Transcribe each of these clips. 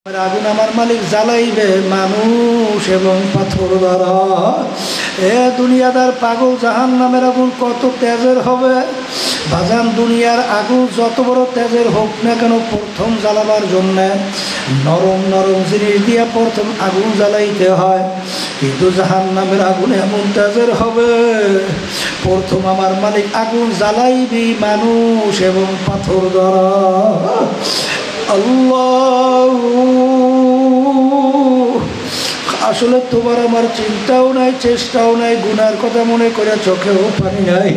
আগুন আমার মালিক জ্বালাইবে মানুষ এবং পাথর দ্বারা। এ দুনিয়াদার পাগল, জাহান্নামের আগুন কত তেজের হবে বাজান। দুনিয়ার আগুন যত বড় তেজের হোক না কেন, প্রথম জ্বালাবার জন্য নরম নরম জিনিস দিয়ে প্রথম আগুন জ্বালাইতে হয়। কিন্তু জাহান্নামের আগুন এমন তেজের হবে, প্রথম আমার মালিক আগুন জ্বালাইবি মানুষ এবং পাথর দ্বারা। আল্লাহ, আসলে তোমার আমার চিন্তাও নাই, চেষ্টাও নাই, গুনার কথা মনে করে চোখেও পানি নাই।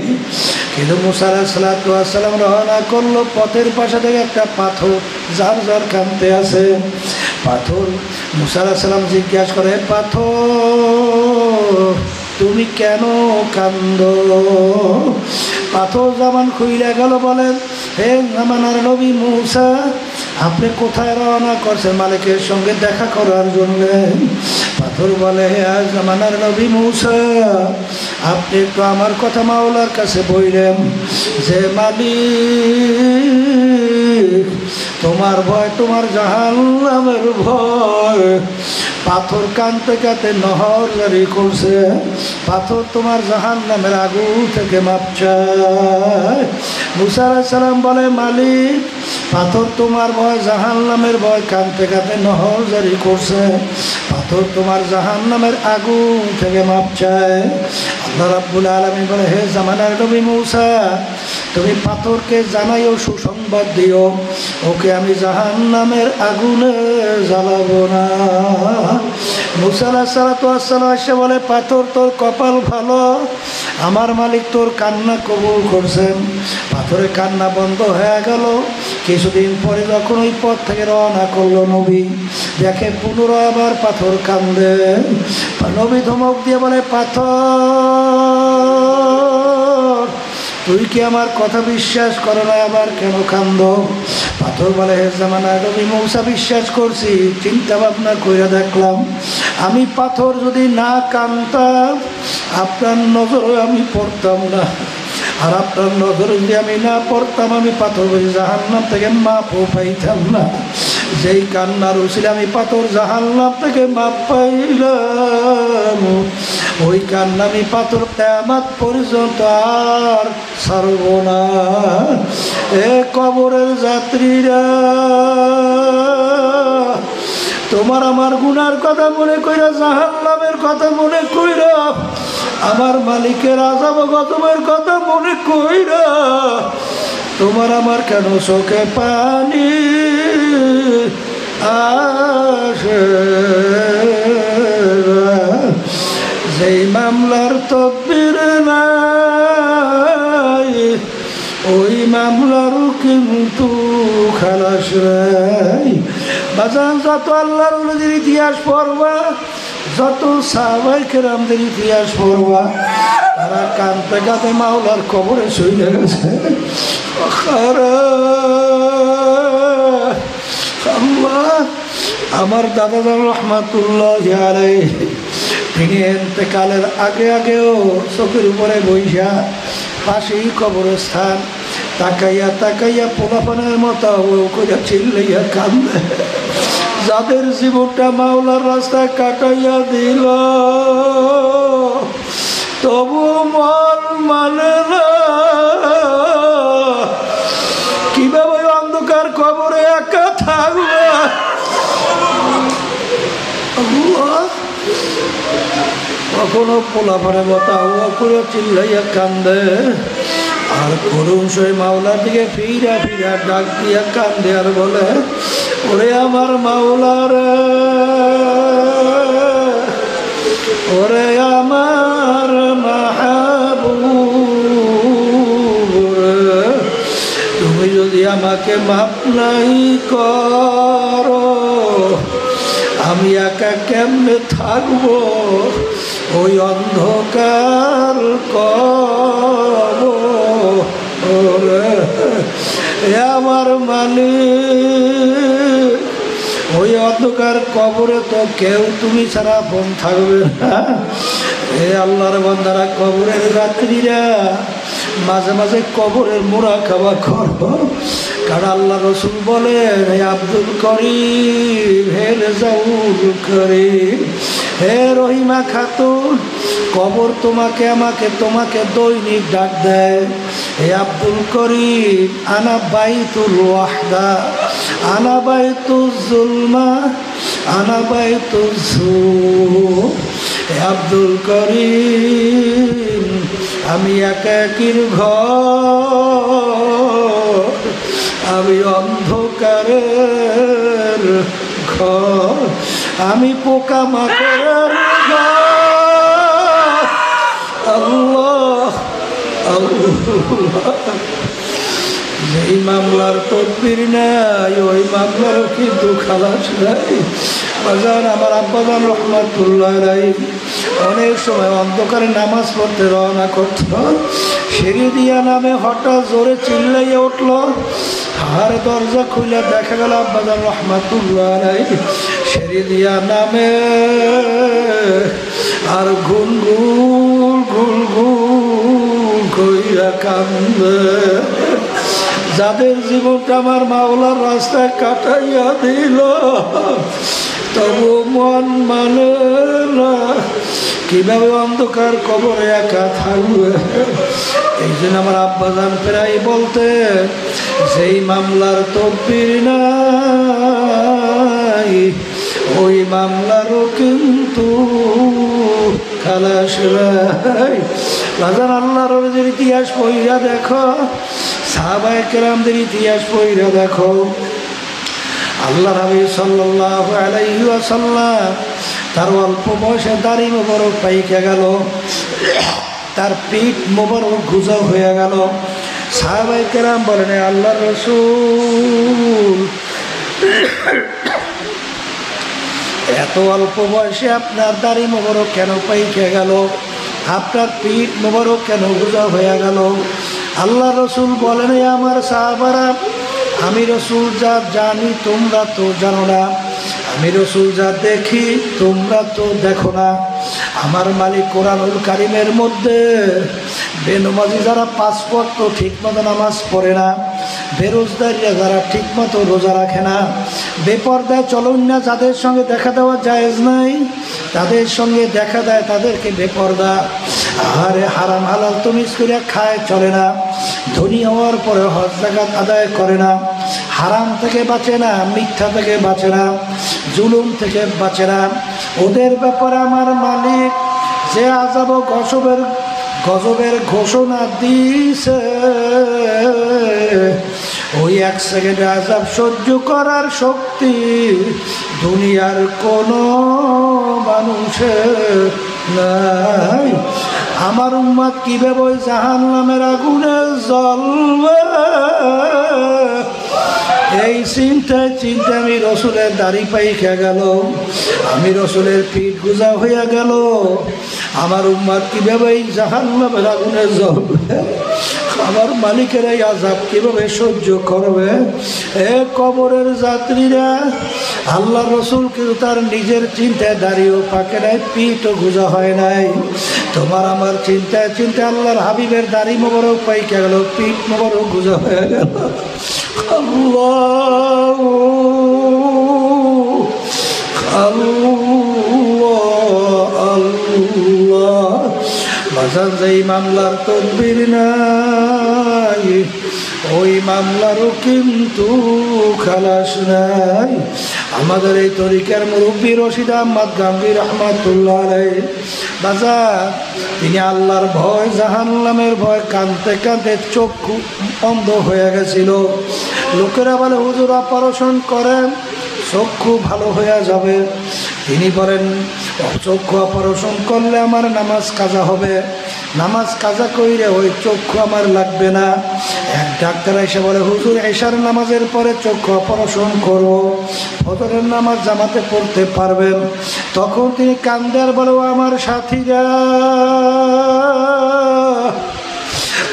কিন্তু মুসা আলাইহিস সালাতু ওয়াস সালাম রওনা করলো, পথের পাশে থেকে একটা পাথর যার যার কাঁদতে আছে। পাথর মুসা আলাইহিস সালাম জিজ্ঞাসা করে, পাথর তুমি কেন কান্দো? পাথর জামান খুইলা গেল, বলেন হে জামানার নবী মুসা, আপনি কোথায় রওনা করছেন? মালিকের সঙ্গে দেখা করার জন্য। পাথর বলে, হে জামানার নবী মুসা, আপনি একটু আমার কথা মাওলার কাছে বললেন যে মালিক তোমার ভয়, তোমার জাহান্নামের ভয়। পাথর কাঁদতে কাঁদতে নহর জারি করছে, পাথর তোমার জাহান্নামের আগুন থেকে মাপ চায়। মুসা আলাইহিস সালাম বলে, মালিক পাথর তোমার ভয়, জাহান্নামের ভয়, কাঁদতে কাঁদতে নহর জারি করছে, পাথর তোমার জাহান্নামের আগুন থেকে মাপ চায়। আল্লাহ রাব্বুল আলামিন বলে, হে জামানার নবী মুসা, তুমি পাথরকে জানাইও, সুসংবাদ দিও, ওকে আমি জাহান্নামের আগুনে জ্বালাবো না। মুসা আলাইহিস সালাতু ওয়াস সালাম এসে বলে, পাথর তোর কপাল ভালো, আমার মালিক তোর কান্না কবুল করছেন। পাথরের কান্না বন্ধ হয়ে গেল। কিছুদিন পরে যখন ওই পথ থেকে রওনা করলো নবী, দেখে পুনরায় আবার পাথর কান্দে। নবী ধমক দিয়ে বলে, পাথর তুই কি আমার কথা বিশ্বাস করো না, আবার কেন কান্দ? পাথর বলে, হে জামানার নবী মুসা, বিশ্বাস করছি, চিন্তা ভাবনা কইরা দেখলাম, আমি পাথর যদি না কান্দতাম আপনার নজরে আমি পড়তাম না, আর আপনার নজরে যদি আমি না পড়তাম, আমি পাথর জাহান্নাম থেকে মাপও পাইতাম না। যেই কান্নার উসিলে আমি পাথর জাহান্নাম থেকে মাপ পাইলাম, ওই কান্না আমি পাথর কিয়ামত পর্যন্ত আর ছাড়ব না। এ কবরের যাত্রীরা, তোমার আমার গুনার কথা মনে কইরা, জাহান্নামের কথা মনে কইরা, আমার মালিকের আযাব গজবের কথা মনে কইরা, তোমার আমার কেন চোখে পানি আসে? যেই মামলার তকদির নাই, ওই মামলারও কিন্তু খালাস নাই। বাজান, যত আল্লাহর ওলিদের ইতিহাস পড়বা, যত সাহাবায়ে কেরামদের ইতিহাস পড়বা, তারা কাঁদতে কাঁদতে মাওলার কবরে চলে গেছে। আল্লাহ, আমার দাদা জান রহমাতুল্লাহি আলাইহি, তিনি ইন্তেকালের আগে আগেও চোখের উপরে বইসা পাশেই কবরস্থান, তাকাইয়া তাকাইয়া পোলাপানের মতো করে চিল্লাইয়া কান্দে। যাদের জীবনটা মাওলার রাস্তায় কাটাইয়া দিল, তবু মন মানে না, কিভাবে অন্ধকার কবরে একা থাকবে? কখনো পোলাপানের মতো হুয়া করে চিল্লাইয়া কান্দে, আর করুণ সই মাওলার দিকে ফিরা ফিরা ডাক দিয়া কান্দে, আর বলে, ওরে আমার মাওলার, ওরে আমার মাহবুব, তুমি যদি আমাকে মাপ নাই করো, আমি একা কেমনে থাকবো ওই অন্ধকার কবরে? আমার মালিক, ওই অন্ধকার কবরে তো কেউ তুমি ছাড়া আপন থাকবে না। এ আল্লাহর বান্দারা, কবরের রাত্রিরা মাঝে মাঝে কবরের মুরাকাবা করো, কারণ আল্লাহ রসুল বলেন, হে আব্দুল করিম, হে রেজাউল করিম। হে রহিমা খাতুন, কবর তোমাকে আমাকে তোমাকে দৈনিক ডাক দেয়। হে আব্দুল করিম, আনা বাইতুল ওয়াহদা, আনা বাইতুল জুলমা, আনা বাইতুল জুর। হে আব্দুল করিম, আমি একাকির ঘর, আমি অন্ধকারের ঘর, আমি পোকামাকড়ের ঘর। আল্লাহ আল্লাহ, যেই মামলার তদবির নাই ওই মামলার কিন্তু খালাস নাই। বাজান, আমার আব্বাজান রহমাতুল্লাহ আলাইহি অনেক সময় অন্ধকারে নামাজ পড়তে রওনা করত। সিঁড়ি দিয়া নামে হঠাৎ জোরে চিল্লাইয়া উঠল। আর দরজা খুলে দেখা গেল আব্বাজান রহমাতুল্লাহ আলাইহি সিঁড়ি দিয়া নামে আর গুনগুন গুনগুন কইরা কান্দে। যাদের জীবনটা আমার মাওলার রাস্তায় কাটাইয়া দিল, তবু মন মানে না কিভাবে অন্ধকার কবরে একা থাকবে। এই জন্য আমার আব্বাজান প্রায় বলতে, যেই মামলার তদবির নাই ওই মামলারও কিন্তু খালাস নাই। বাজান, আল্লাহর ইতিহাস পড়িয়া দেখো, সাহাবায়ে কেরামদের ইতিহাস পড়িয়া দেখো। আল্লাহ নবী সাল্লাল্লাহু আলাইহি ওয়াসাল্লাম তার অল্প বয়সে দাড়ি মোবারক পাইকে গেল, তার পিঠ মোবারক গুজা হয়ে গেল। সাহাবায়ে কেরাম বলেন, আল্লাহর রাসূল, এত অল্প বয়সে আপনার দাড়ি মোবারক কেন পাইকে গেল, আপনার পিঠ মোবারক কেন গুজা হয়ে গেল? আল্লাহ রসুল বলেন, আমার সাহাবারা, আমি রসুল যা জানি তোমরা তো জানো না, আমি রসুল যা দেখি তোমরা তো দেখো না। আমার মালিক কোরআনুল কারিমের মধ্যে বেনমাজি যারা 5 ওয়াক্ত ঠিকমতো নামাজ পড়ে না, বেরোজগারিরা যারা ঠিকমতো রোজা রাখে না, বেপর্দায় চলন না, যাদের সঙ্গে দেখা দেওয়া জায়েজ নাই, তাদের সঙ্গে দেখা দেয় তাদেরকে বেপর্দা। আরে হারাম হালাল তমিজ করে খায় চলে না, ধনী হওয়ার পরে হজ যাকাত আদায় করে না, হারাম থেকে বাঁচে না, মিথ্যা থেকে বাঁচে না, জুলুম থেকে বাঁচে না। ওদের ব্যাপারে আমার মালিক যে আযাব গজবের ঘোষণা দিয়েছে, ওই 1 সেকেন্ডে আযাব সহ্য করার শক্তি দুনিয়ার কোনো মানুষের নাই। আমার উম্মত কিভাবে ওই জাহান্নামের আগুনে জ্বলবে, এই চিন্তায় আমি রসুলের দাড়ি পাইখা গেল, আমি রসুলের পিঠ গুজা হইয়া গেল। আমার উম্মত কিভাবে এই জাহান্নামের আগুনে জ্বলবে, আমার মালিকের এই আযাব কিভাবে সহ্য করবে? এ কবরের যাত্রীরা, আল্লাহ রসুল কিন্তু তার নিজের চিন্তায় দাঁড়িয়েও পাকে নাই, পিঠও গুজা হয় নাই। তোমার আমার চিন্তায় আল্লাহর হাবিবের দাড়ি মোবারক পাইকে গেল, পিঠ মোবারক গুজা হয়ে গেল। আল্লাহ আল্লাহ আল্লাহ। বাজার যেই মামলার তদবির নাই ওই মামলারও কিন্তু খালাস নাই। আমাদের এই তরিকার মুরব্বী রশিদ আহমদ গাঙ্গী রহমাতুল্লাহ আলাইহি বাজার, তিনি আল্লাহর ভয়, জাহান্নামের ভয় কাঁদতে কাঁদতে চক্ষু অন্ধ হয়ে গেছিল। লোকেরা বলে, হুজুর অপারেশন করেন, চক্ষু ভালো হয়ে যাবে। তিনি বলেন, চক্ষু অপারেশন করলে আমার নামাজ কাজা হবে, নামাজ কাজা কইরে ওই চক্ষু আমার লাগবে না। এক ডাক্তার এসে বলে, হুজুর এশার নামাজের পরে চক্ষু অপারেশন করব, ফজরের নামাজ জামাতে পড়তে পারবেন? তখন তিনি কান্দে আর বলে, আমার সাথীরা,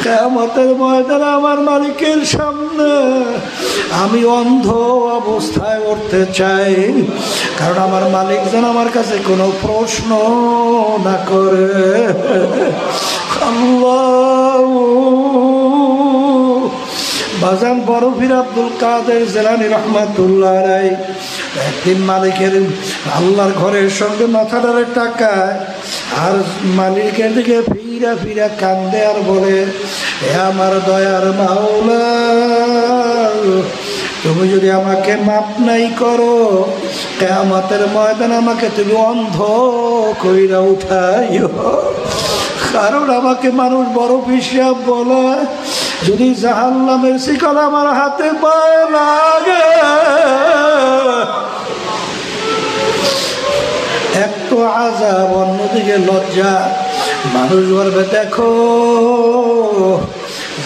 কিয়ামতের ময়দানে আমার মালিকের সামনে আমি অন্ধ অবস্থায় উঠতে চাই, কারণ আমার মালিক যেন আমার কাছে কোনো প্রশ্ন না করে। আল্লাহ বাজান বরফির আব্দুল কাদের জিলানী রাহমাতুল্লাহ আলাইহি একদিন মালিকের আল্লাহর ঘরের সঙ্গে মাথাটারে টাকায় আর মালিকের দিকে ফিরা ফিরা কান্দে আর বলে, হে আমার দয়ার মাওলা, তুমি যদি আমাকে মাপ নাই করো, কিয়ামতের ময়দানে আমাকে তুমি অন্ধ কইরা উঠাইও। কারণ আমাকে মানুষ বড় হিসাব বলে, যদি জাহান্নামের শিকল আমার হাতে পায়ে লাগে, এক তো আযাব, অন্যদিকে লজ্জা। মানুষ বলবে, দেখো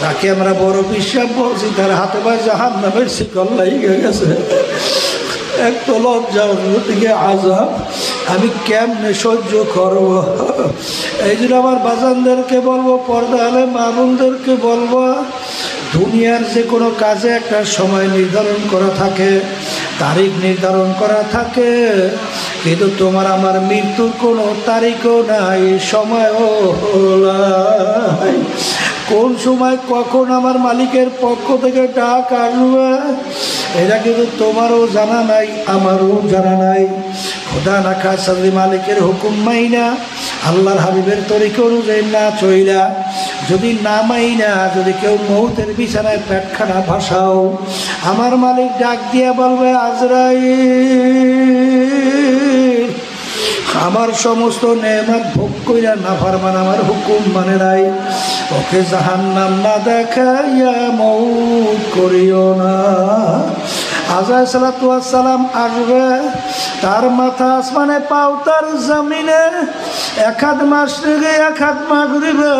যাকে আমরা বড় বিশ্বাস বলছি তার হাতে পায়ে জাহান্নামের শিকল লেগে গেছে। এক তো লজ্জা, অন্যদিকে আযাব, আমি কেমনে সহ্য করব? এই জন্য আমার বাজানদেরকে বলবো, পর্দা আলে মা বোনদেরকে বলবো, দুনিয়ার যে কোনো কাজে একটা সময় নির্ধারণ করা থাকে, তারিখ নির্ধারণ করা থাকে, কিন্তু তোমার আমার মৃত্যুর কোনো তারিখও নাই, সময়ও নাই। কোন সময় কখন আমার মালিকের পক্ষ থেকে ডাক আসবে এটা কিন্তু তোমারও জানা নাই, আমারও জানা নাই। খোদা না খাসা মালিকের হুকুম মাইনা, আল্লাহর হাবিবের তরিকা অনুযায়ী না চইলা, যদি না মাইনা যদি কেউ মৌতের বিছানায় পেটখানা ভাসাও, আমার মালিক ডাক দিয়ে বলবে, আজরাইল, আমার সমস্ত নেয়ামত ভোগ কইরা নাফরমান আমার হুকুম মানে নাই, ওকে জাহান্নাম না দেখাইয়া মৌত করিও না। আজরাইল সালাতু ওয়াস সালাম আসবে, তার মাথা আসমানে, পাও তার জমিনে, এক হাত মাশরিকে এক হাত মাগরিবে,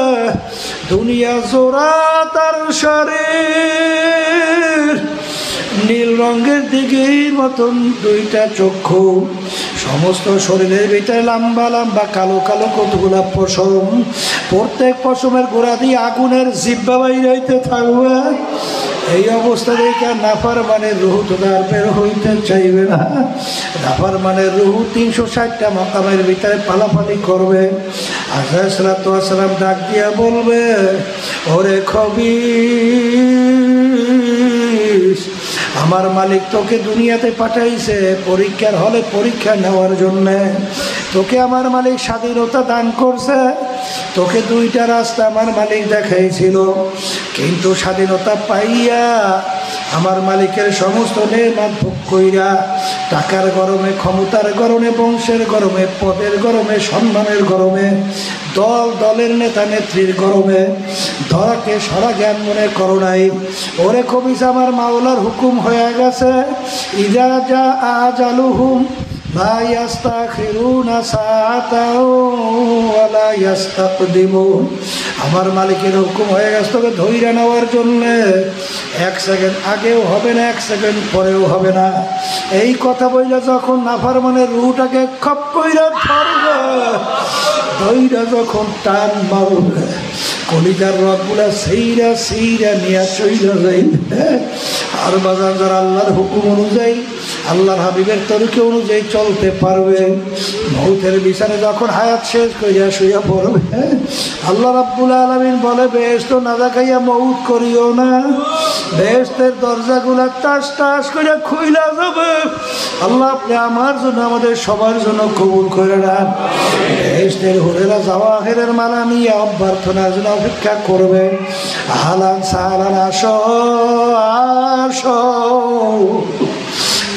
দুনিয়া জোড়া তার শরীর, নীল রঙের দিঘির মতন দুইটা চক্ষু, সমস্ত শরীরের ভিতরে লম্বা লম্বা কালো কালো কতগুলা পশম, প্রত্যেক পশমের গোড়া দিয়ে আগুনের জিহ্বা বাইরাইতে থাকবে। এই অবস্থা দেখে নাফরমানের রুহু তো আর বের হইতে চাইবে না। নাফরমানের রুহু 360টা মাকামের ভিতরে পালাপালি করবে। আজরাইল সালাতু ওয়াস সালাম ডাক দিয়া বলবে, ওরে খবিস, আমার মালিক তোকে দুনিয়াতে পাঠাইছে পরীক্ষার হলে পরীক্ষা নেওয়ার জন্যে। তোকে আমার মালিক স্বাধীনতা দান করছে, তোকে দুইটা রাস্তা আমার মালিক দেখাইছিল, কিন্তু স্বাধীনতা পাইয়া আমার মালিকের সমস্ত নেয়ামত ভোগ কইরা, টাকার গরমে, ক্ষমতার গরমে, বংশের গরমে, পদের গরমে, সম্মানের গরমে, দলের নেতা নেত্রীর গরমে ধরাকে সারা জ্ঞান মনে করো নাই। ওরে খবিস, আমার মাওলার হুকুম হয়ে গেছে, ইজা যা আজালুহুম লা ইস্তাখিরুনা সাআতাও ওয়া লা ইস্তাকদিমুন। আমার মালিকের হুকুম হয়ে গেছে তোকে ধইরা নেওয়ার জন্যে, 1 সেকেন্ড আগেও হবে না, 1 সেকেন্ড পরেও হবে না। এই কথা বইলে যখন নাফরমানের রুহটাকে খপ কইরা ধরবে, ধইরা যখন টান মারবে, কলিজার রগগুলা সেইরা সেইরা নিয়ে চইলা যাইবে। আর বাজার যারা আল্লাহর হুকুম অনুযায়ী, আল্লাহর হাবিবের তরিকা অনুযায়ী চলতে পারবে, মৌতের বিছানে যখন হায়াত শেষ করিয়া শুইয়া পড়বে, আল্লাহ রাব্বুল আলামিন বলে, বেহেশত না দেখাইয়া মৌত করিও না, বেহেশতের দরজাগুলা টাস টাস করে খুইলা যাবে। আল্লাহ আপনি আমার জন্য, আমাদের সবার জন্য কবুল করে নেন। বেহেশতের হুরেরা জাওয়াহিরের মালা নিয়ে অভ্যর্থনার জন্য অপেক্ষা করবে। আহলান সাহলান, আসো আসো,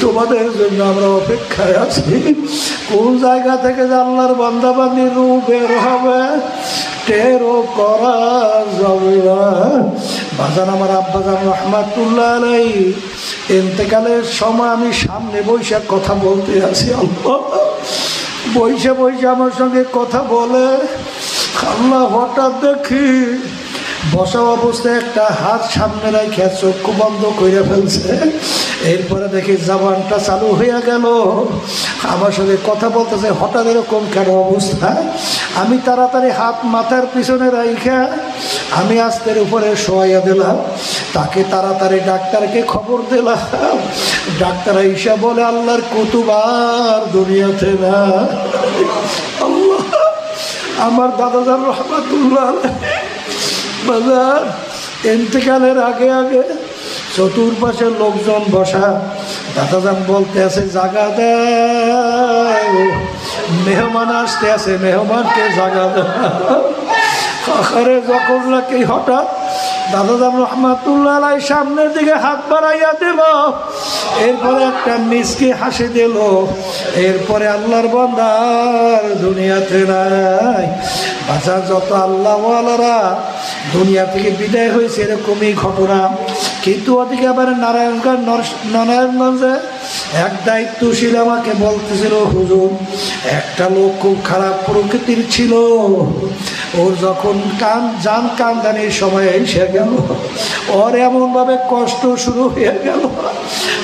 তোমাদের জন্য আমরা অপেক্ষায় আছি। কোন জায়গা থেকে যে আল্লাহর বান্দাবান্দির রূপ বের হবে টেরও করা যাবে না। বাজান আমার আব্বাজান রহমাতুল্লাহ আলাইহি ইন্তেকালের সময় আমি সামনে বৈশা কথা বলতে আছি, আল্লাহ বৈশা বৈশা আমার সঙ্গে কথা বলে, আল্লাহ হঠাৎ দেখি বসা অবস্থায় একটা হাত সামনে রেখে চক্ষু বন্ধ করে ফেলছে। এরপরে দেখি জবানটা চালু হয়ে গেল, আমার সঙ্গে কথা বলতেছে। হঠাৎ এরকম কেন অবস্থা? আমি তাড়াতাড়ি হাত মাথার পিছনে রাইখা আমি আস্তের উপরে শোয়াইয়া দিলাম, তাকে তাড়াতাড়ি ডাক্তারকে খবর দিলাম। ডাক্তার আইসা বলে, আল্লাহর কুতুবার দুনিয়াতে না। আল্লাহ, আমার দাদাজান রহমাতুল্লাহ বাজার ইন্তেকালের আগে আগে চতুর্পাশে লোকজন বসা। দাদাজান বলতে আছে জাগা দাও, মেহমান আসতে আছে, মেহমানকে জাগা দাও। আরে যখন নাকি হঠাৎ দাদাজান রহমাতুল্লাহ আলাই সামনের দিকে হাত বাড়াইয়া দিল, এরপরে একটা মিষ্টি হাসি দিল। এরপরে আল্লাহর বান্দার দুনিয়াতে নাই। বাচ্চা যত আল্লাহওয়ালারা দুনিয়া থেকে বিদায় হয়েছে এরকমই ঘটনা। কিন্তু ওদিকে আবার নারায়ণগঞ্জে এক দায়িত্বশীল আমাকে বলতেছিল, হুজুর একটা লোক খুব খারাপ প্রকৃতির ছিল, ওর যখন জান কান্দানির সময় এসে গেল, ওর এমনভাবে কষ্ট শুরু হয়ে গেল,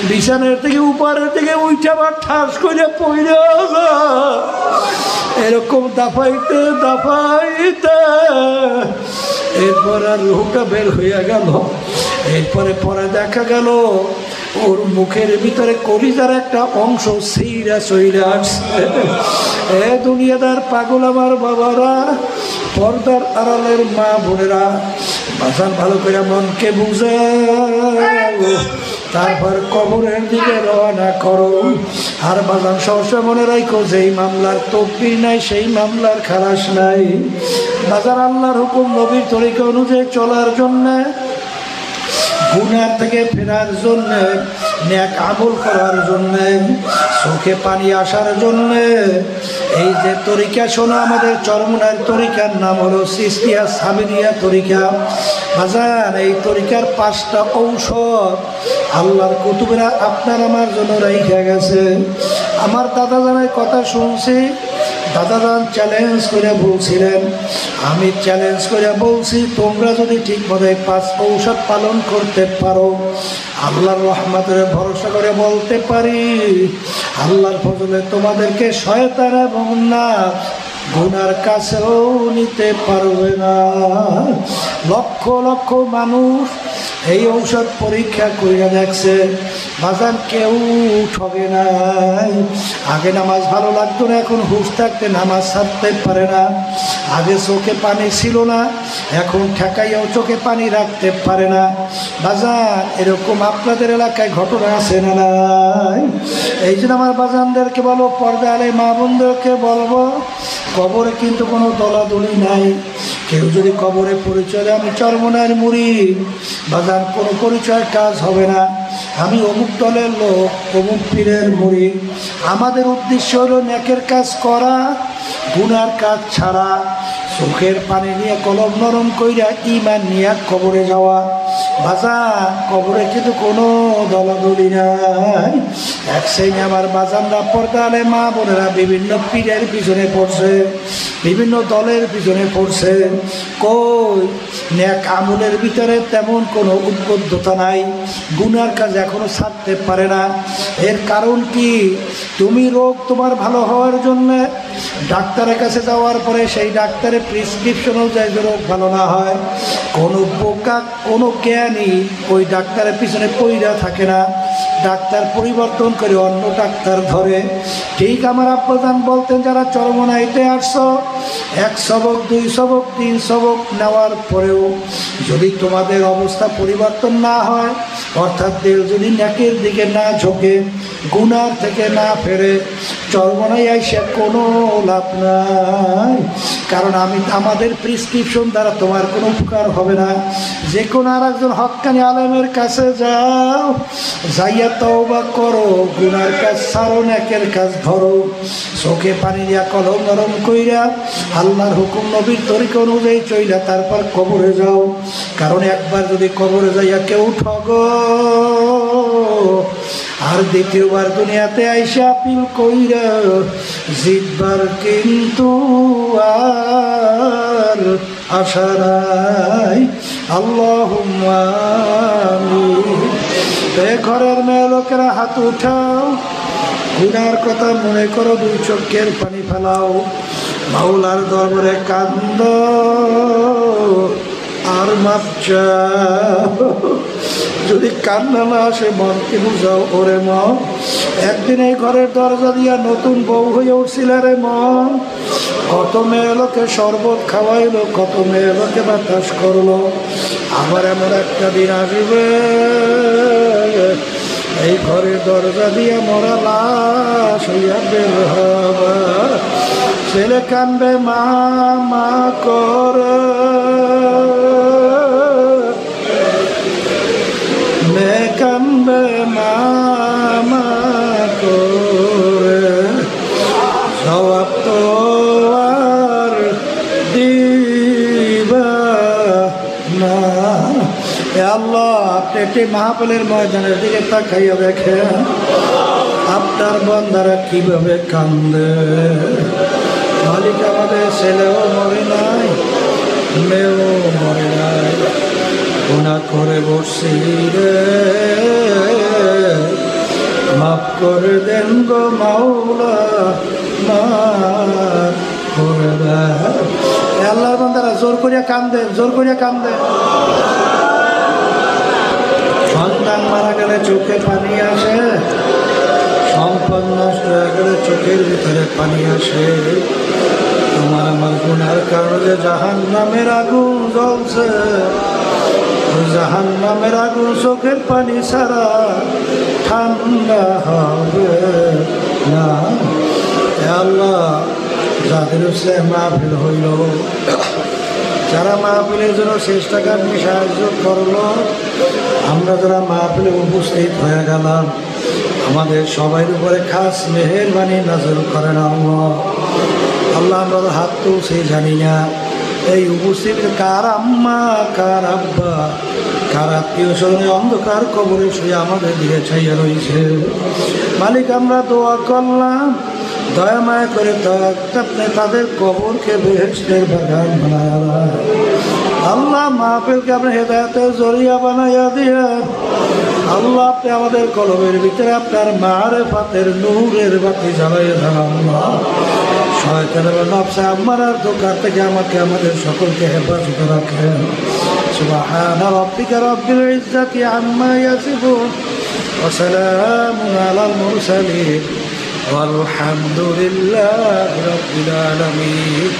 বিছানার থেকে উপরের দিকে উঠে আবার ঠাস করে পড়ে এরকম দাফাইতে দাফাইতে এরপর আর রুহটা বের হয়ে গেল। এরপরে পরে দেখা গেল ওর মুখের ভিতরে কলিজার একটা অংশ সেইরা চইরা আসছে। এ দুনিয়াদার পাগল আমার বাবারা, পর্দার আড়ালের মা বোনেরা, বাজান ভালো করে মনকে বুঝে তারপর কবরের দিকে রওনা করো। আর বাজান সবসময় মনে রাখো, যেই মামলার তকদির নাই সেই মামলার খালাস নাই। বাজার আল্লাহর হুকুম নবীর তরিকা অনুযায়ী চলার জন্যে, গুনার থেকে ফেরার জন্য, নেক আমল করার জন্য, চোখে পানি আসার জন্য এই যে তরিকা শোনো, আমাদের চরমনার তরিকার নাম হলো চিশতিয়া সাবিরিয়া তরিকা। বাজার এই তরিকার 5টা ঔষধ আল্লাহর কুতুবেরা আপনার আমার জন্য রাইখা গেছে। আমার দাদা জানের কথা শুনছি, দাদাজান চ্যালেঞ্জ করে বলছিলেন, আমি চ্যালেঞ্জ করে বলছি তোমরা যদি ঠিকমতো 5 ঔষধ পালন করতে পারো, আল্লাহর রহমতের ভরসা করে বলতে পারি আল্লাহর ফজলে তোমাদেরকে শয়তান এবং না গুনার কাছেও নিতে পারবে না। লক্ষ লক্ষ মানুষ এই ঔষধ পরীক্ষা করিয়া দেখছে, বাজান কেউ ঠগে নাই। আগে নামাজ ভালো লাগতো না, এখন হুঁশ থাকতে নামাজ ছাড়তে পারে না। আগে চোখে পানি ছিল না, এখন ঠেকাইয়াও চোখে পানি রাখতে পারে না। বাজান এরকম আপনাদের এলাকায় ঘটনা আছে না নাই? এই জন্য আমার বাজানদেরকে বলো, পর্দা আলে মা বোনদেরকে বলবো, কবরে কিন্তু কোনো দলাদলি নাই। কেউ যদি কবরে পরিচয় দেয় আমি চরমনার মুরিদ, বাজার কোনো পরিচয়ের কাজ হবে না। আমি অমুক দলের লোক, অমুক পীরের মুরিদ। আমাদের উদ্দেশ্য হলো নেকের কাজ করা, গুনার কাজ ছাড়া। চোখের পানি নিয়ে কলম নরম কইরা ইমান নিয়ে কবরে যাওয়া। বাজার কবরে কিন্তু কোনো দলাদলি নাই। এক শ্রেণী আমার বাজানরা, পর্দা আলে মা বোনেরা বিভিন্ন পীরের পিছনে পড়ছে, বিভিন্ন দলের পিছনে পড়ছে। কই নেক আমলের ভিতরে তেমন কোনো উদ্বুদ্ধতা নাই, গুনার কাজ এখনো ছাড়তে পারে না। এর কারণ কি? তুমি রোগ তোমার ভালো হওয়ার জন্য ডাক্তারের কাছে যাওয়ার পরে সেই ডাক্তারের প্রেসক্রিপশন অনুযায়ী রোগ ভালো না হয়, কোনো বোকা কোনো জ্ঞানী ওই ডাক্তারের পিছনে পইরা থাকে না, ডাক্তার পরিবর্তন করে অন্য ডাক্তার ধরে। ঠিক আমার আব্বাজান বলতেন, যারা চরমনাইতে আসছো 1 সবক 2 সবক 3 সবক নেওয়ার পরেও যদি তোমাদের অবস্থা পরিবর্তন না হয়, অর্থাৎ দিল যদি নেকের দিকে না ঝোঁকে, গুনার থেকে না ফেরে, চরমনাই আইসে কোনো লাভ নাই। কারণ আমাদের প্রেসক্রিপশন দ্বারা তোমার কোনো উপকার হবে না। যে কোনো আর একজন হক্কানি আলেমের কাছে যাও, যাইয়া তওবা করো, গুনার কাজ ছাড়ো, নেকের কাজ ধরো, চোখে পানি দিয়া কলম নরম কইরা আল্লাহর হুকুম নবীর তরিকা অনুযায়ী চইলা তারপর কবরে যাও। কারণ একবার যদি কবরে যাইয়া কেউ ঠগ আর দ্বিতীয়বার দুনিয়াতে আইসা আপিল কইরা জিতবার কিন্তু আর আশা নাই। আল্লাহুম্মা আমিন। ঘরের মেয়ে লোকেরা হাত উঠাও, গুনার কথা মনে করো, 2 চোখের পানি ফেলাও, মাওলার দরবারে কান্দ আর মাপ চাও। যদি কান্না না আসে মনকে বুঝাও ওরে মন। একদিন এই ঘরের দরজা দিয়া নতুন বউ হয়ে উঠছিল রে মন। কত মেয়ে লোকে শরবত খাওয়াইলো, কত মেয়ে লোকে বাতাস করলো। আবার এমন একটা দিন আসবে এই ঘরের দরজা দিয়া মরা লাশ হইয়া বের হবে। ছেলে কান্দে মা মা করে, মেয়ে কান্দে মা মা করে, জবাব তো আর দিবা না। আল্লাহ, আপনি একটি মাহফিলের ময়দানের দিকে তাকাইয়া দেখেন আপনার বান্দারা কিভাবে কান্দে। মালিক, আমাদের ছেলেও মরে নাই, মেয়েও মরে নাই, গুনাহ করে বসছি রে, মাফ করে দেন গো মাওলা, মাফ করে দেন। আল্লাহর বান্দারা জোর করিয়া কান্দে, জোর করিয়া কান্দে। সন্তান মারা গেলে চোখে পানি আসে, সম্পদ নষ্ট হয়ে গেলে চোখের ভিতরে পানি আসে। তোমার আমার গুনার কারণে জাহান্নামের আগুন জ্বলছে, জাহান্নামের আগুন চোখের পানি ছাড়া ঠান্ডা হবে না। আল্লাহ, যাদের সে মাহফিল হইল, যারা মাহফিলের জন্য চেষ্টা করনি সাহায্য করলো, আমরা যারা মাহফিলে উপস্থিত হয়ে গেলাম, আমাদের সবাই উপরে খাস মেহেরবানি নাজর করেন আল্লাহ। আল্লাহ, আমরা তো হাত তুলছি জানি না এই উপস্থিত কার আম্মা, কার আব্বা, কার আত্মীয় স্বজনে অন্ধকার কবরে শুয়ে আমাদের দিকে ছাইয়া রয়েছে। মালিক, আমরা দোয়া করলাম, দয়া মায়া করে আপনি তাদের কবরকে বেহেশতের বাগান বানায়া। আল্লাহ, মাহফিলকে আপনি হেদায়েতের জরিয়া বানাইয়া দিয়ে আল্লাহ, আপনি আমাদের কলবের ভিতরে আপনার মারেফাতের নূরের বাতি জ্বালাইয়া দেন আল্লাহ। শয়তানের নফসে আমার আর ধোঁকা থেকে আমাকে আমাদের সকলকে হেফাজতে রাখেন। সুবহান রাব্বিকা রাব্বিল ইজ্জাতি আম্মা ইয়াসিফুন ওয়া সালামুন আলাল মুরসালিন والحمد لله رب العالمين।